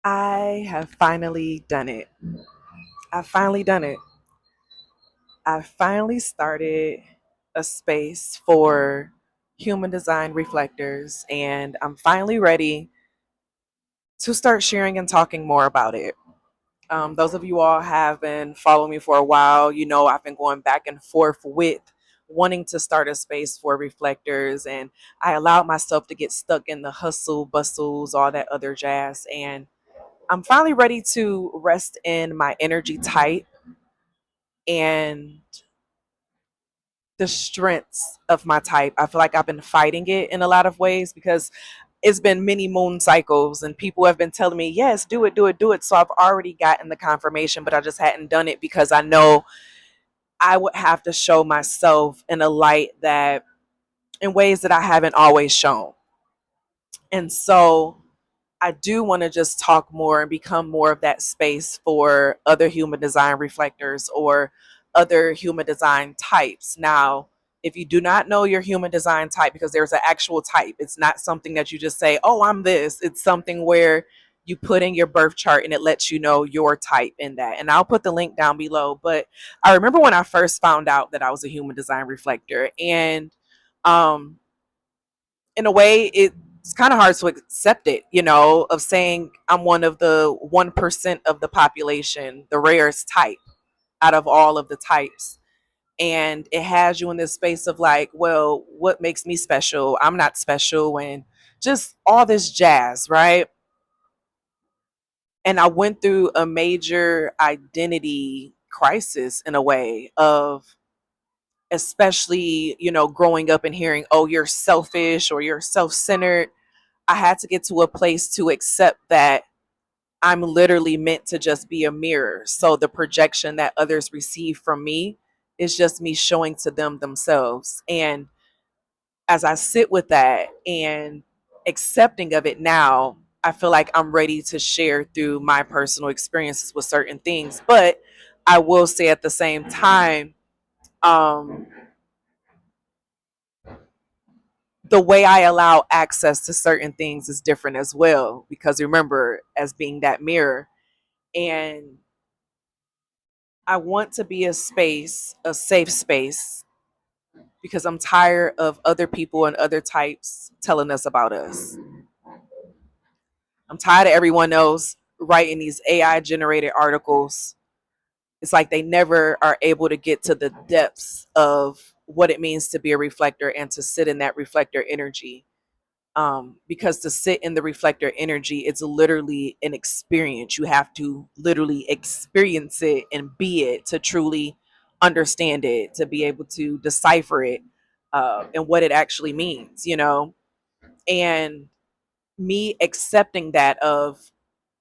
I have finally done it. I've finally done it. I finally started a space for human design reflectors, and I'm finally ready to start sharing and talking more about it. Those of you all have been following me for a while. You know, I've been going back and forth with wanting to start a space for reflectors, and I allowed myself to get stuck in the hustle, bustles, all that other jazz. And I'm finally ready to rest in my energy type and the strengths of my type. I feel like I've been fighting it in a lot of ways because it's been many moon cycles and people have been telling me, yes, do it, do it, do it. So I've already gotten the confirmation, but I just hadn't done it because I know I would have to show myself in a light that in ways that I haven't always shown. And so I do want to just talk more and become more of that space for other human design reflectors or other human design types. Now, if you do not know your human design type, because there's an actual type, it's not something that you just say, oh, I'm this. It's something where you put in your birth chart and it lets you know your type in that. And I'll put the link down below. But I remember when I first found out that I was a human design reflector, and um, in a way, it's kind of hard to accept it, of saying I'm one of the 1% of the population, the rarest type out of all of the types. And it has you in this space of like, well, what makes me special? I'm not special. And just all this jazz, right? And I went through a major identity crisis in a way of, especially, growing up and hearing, oh, you're selfish or you're self-centered. I had to get to a place to accept that I'm literally meant to just be a mirror. So the projection that others receive from me is just me showing to them themselves. And as I sit with that and accepting of it now, I feel like I'm ready to share through my personal experiences with certain things. But I will say at the same time, um, the way I allow access to certain things is different as well. Because remember, as being that mirror, and I want to be a space, a safe space, because I'm tired of other people and other types telling us about us. I'm tired of everyone else writing these AI generated articles. It's like they never are able to get to the depths of what it means to be a reflector and to sit in that reflector energy. Because to sit in the reflector energy, it's literally an experience. You have to literally experience it and be it to truly understand it, to be able to decipher it, and what it actually means. And me accepting that of,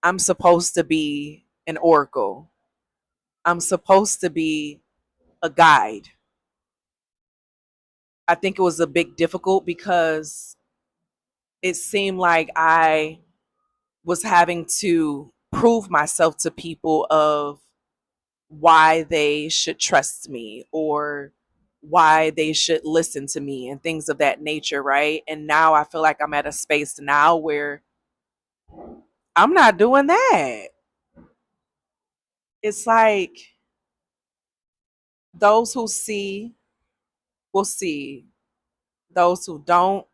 I'm supposed to be an oracle, I'm supposed to be a guide. I think it was a bit difficult because it seemed like I was having to prove myself to people of why they should trust me or why they should listen to me and things of that nature, right? And now I feel like I'm at a space now where I'm not doing that. It's like those who see will see, those who don't.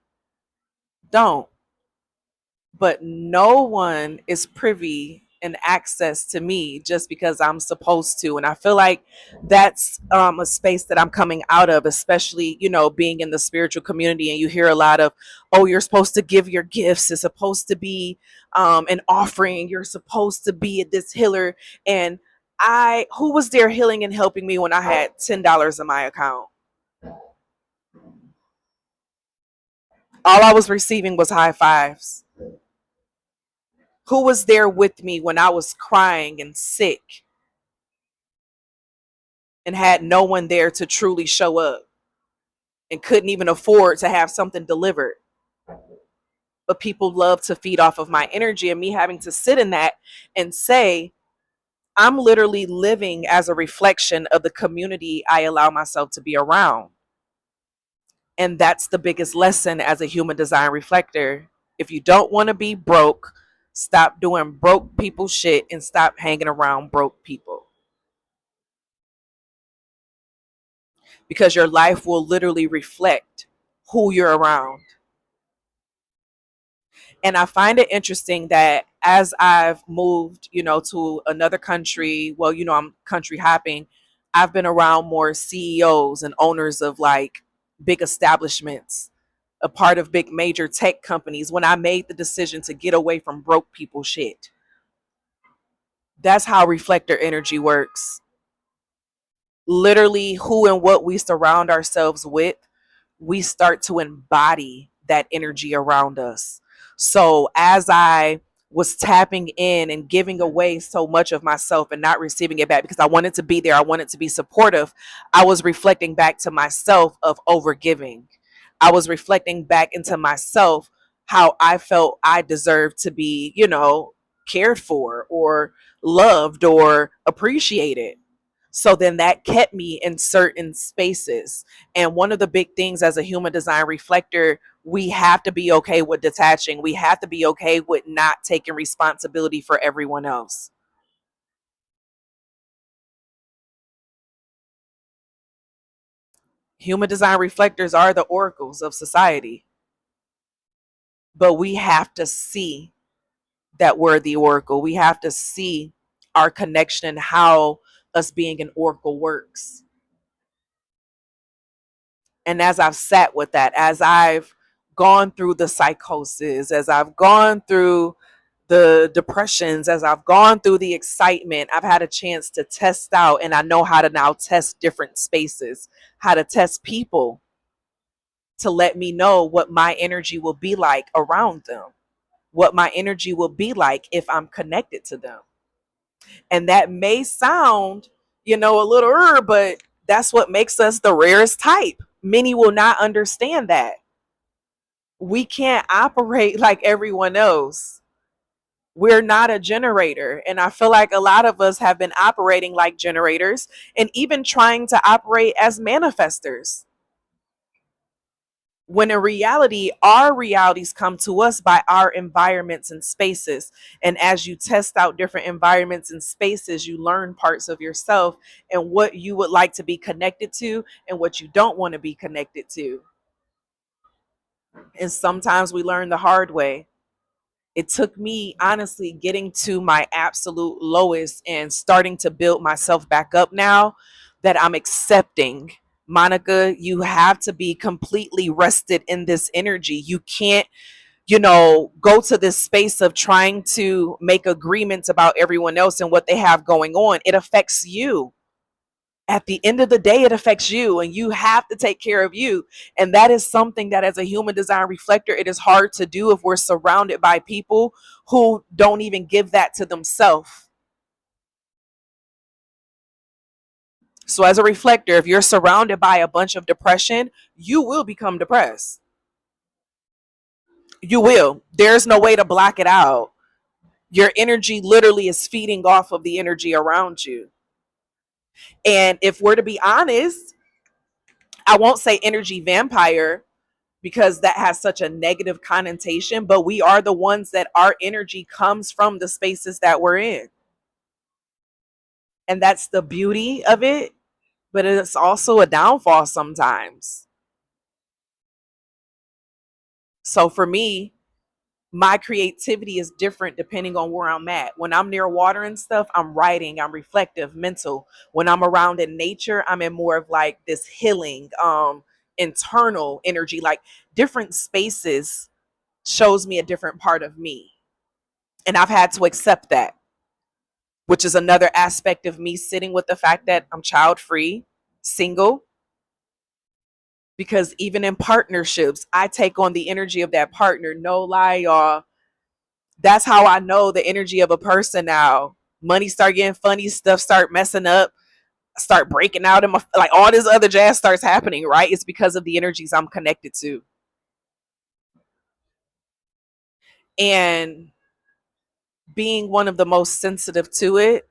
But no one is privy and access to me just because I'm supposed to. And I feel like that's a space that I'm coming out of, especially, being in the spiritual community. And you hear a lot of, oh, you're supposed to give your gifts. It's supposed to be an offering. You're supposed to be this healer. And who was there healing and helping me when I had $10 in my account? All I was receiving was high fives. Who was there with me when I was crying and sick and had no one there to truly show up and couldn't even afford to have something delivered? But people love to feed off of my energy, and me having to sit in that and say, I'm literally living as a reflection of the community I allow myself to be around. And that's the biggest lesson as a human design reflector. If you don't want to be broke, Stop doing broke people shit and stop hanging around broke people. Because your life will literally reflect who you're around. And I find it interesting that as I've moved, to another country, well, I'm country hopping, I've been around more CEOs and owners of like big establishments, a part of big major tech companies when I made the decision to get away from broke people shit. That's how reflector energy works. Literally, who and what we surround ourselves with, we start to embody that energy around us. So as I was tapping in and giving away so much of myself and not receiving it back because I wanted to be there, I wanted to be supportive, I was reflecting back to myself of overgiving. I was reflecting back into myself how I felt I deserved to be, cared for or loved or appreciated. So then that kept me in certain spaces. And one of the big things as a human design reflector, we have to be okay with detaching. We have to be okay with not taking responsibility for everyone else. Human design reflectors are the oracles of society, but we have to see that we're the oracle. We have to see our connection and how us being an oracle works. And as I've sat with that, as I've gone through the psychosis, as I've gone through the depressions, as I've gone through the excitement, I've had a chance to test out, and I know how to now test different spaces, how to test people to let me know what my energy will be like around them, what my energy will be like if I'm connected to them. And that may sound, a little, but that's what makes us the rarest type. Many will not understand that. We can't operate like everyone else. We're not a generator. And I feel like a lot of us have been operating like generators and even trying to operate as manifestors. When in reality, our realities come to us by our environments and spaces. And as you test out different environments and spaces, you learn parts of yourself and what you would like to be connected to and what you don't want to be connected to. And sometimes we learn the hard way. It took me honestly getting to my absolute lowest and starting to build myself back up now that I'm accepting. Monica, you have to be completely rested in this energy. You can't, go to this space of trying to make agreements about everyone else and what they have going on. It affects you. At the end of the day, it affects you and you have to take care of you. And that is something that as a human design reflector, it is hard to do if we're surrounded by people who don't even give that to themselves. So as a reflector, if you're surrounded by a bunch of depression, you will become depressed. You will. There's no way to block it out. Your energy literally is feeding off of the energy around you. And if we're to be honest, I won't say energy vampire because that has such a negative connotation, but we are the ones that our energy comes from the spaces that we're in. And that's the beauty of it, but it's also a downfall sometimes. So for me, my creativity is different depending on where I'm at. When I'm near water and stuff, I'm writing, I'm reflective, mental. When I'm around in nature, I'm in more of like this healing, internal energy, like different spaces shows me a different part of me. And I've had to accept that, which is another aspect of me sitting with the fact that I'm child free, single, because even in partnerships, I take on the energy of that partner. No lie, y'all. That's how I know the energy of a person now. Money start getting funny, stuff start messing up, start breaking out in my like all this other jazz starts happening, right? It's because of the energies I'm connected to. And being one of the most sensitive to it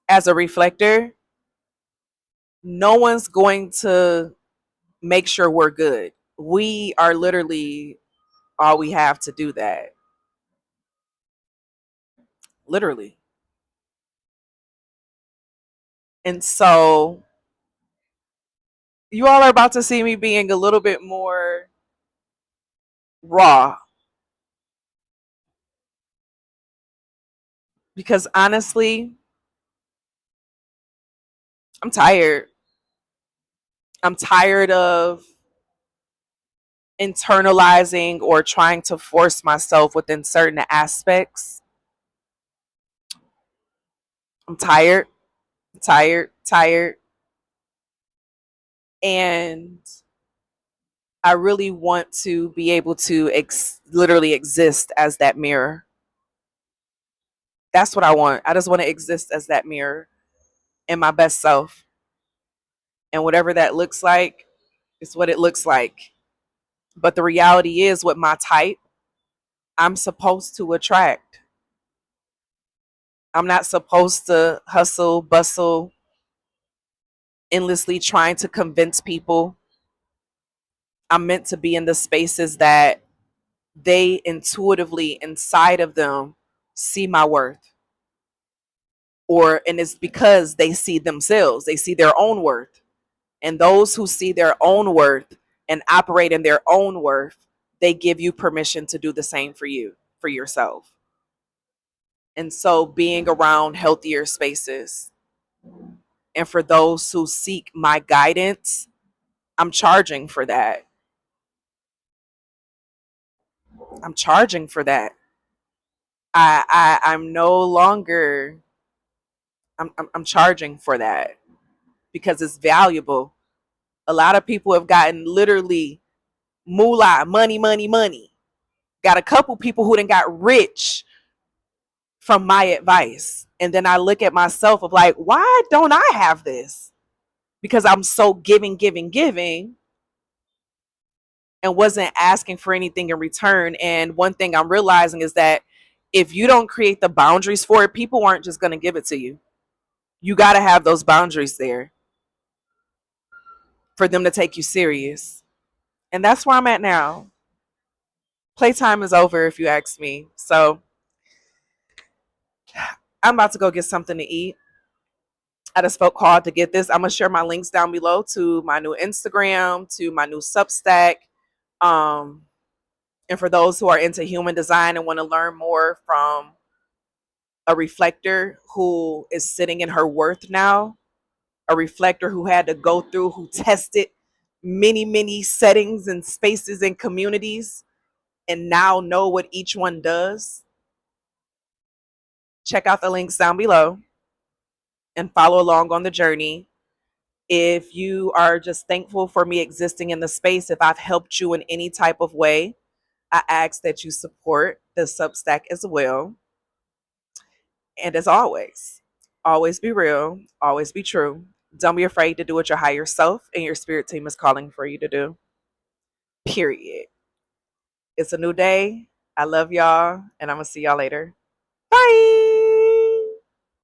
as a reflector, no one's going to make sure we're good. We are literally all we have to do that. literally. And so you all are about to see me being a little bit more raw because honestly, I'm tired. I'm tired of internalizing or trying to force myself within certain aspects. I'm tired, tired, tired. And I really want to be able to literally exist as that mirror. That's what I want. I just want to exist as that mirror in my best self. And whatever that looks like, is what it looks like. But the reality is, with my type, I'm supposed to attract. I'm not supposed to hustle, bustle, endlessly trying to convince people. I'm meant to be in the spaces that they intuitively inside of them see my worth. And it's because they see themselves, they see their own worth. And those who see their own worth and operate in their own worth, they give you permission to do the same for you, for yourself. And so being around healthier spaces and for those who seek my guidance, I'm charging for that. I'm charging for that. I'm no longer I'm charging for that because it's valuable. A lot of people have gotten literally moolah, money, money, money. Got a couple people who done got rich from my advice. And then I look at myself of like, why don't I have this? Because I'm so giving, giving, giving and wasn't asking for anything in return. And one thing I'm realizing is that if you don't create the boundaries for it, people aren't just going to give it to you. You got to have those boundaries there for them to take you serious. And that's where I'm at now. Playtime is over, if you ask me. So I'm about to go get something to eat. I just felt called to get this. I'm gonna share my links down below to my new Instagram, to my new Substack. Um, and for those who are into human design and want to learn more from a reflector who is sitting in her worth now, a reflector who had to go through, who tested many, many settings and spaces and communities and now know what each one does, check out the links down below and follow along on the journey. If you are just thankful for me existing in the space, if I've helped you in any type of way, I ask that you support the Substack as well. And as always be real, always be true. Don't be afraid to do what your higher self and your spirit team is calling for you to do. Period. It's a new day. I love y'all, and I'm going to see y'all later. Bye.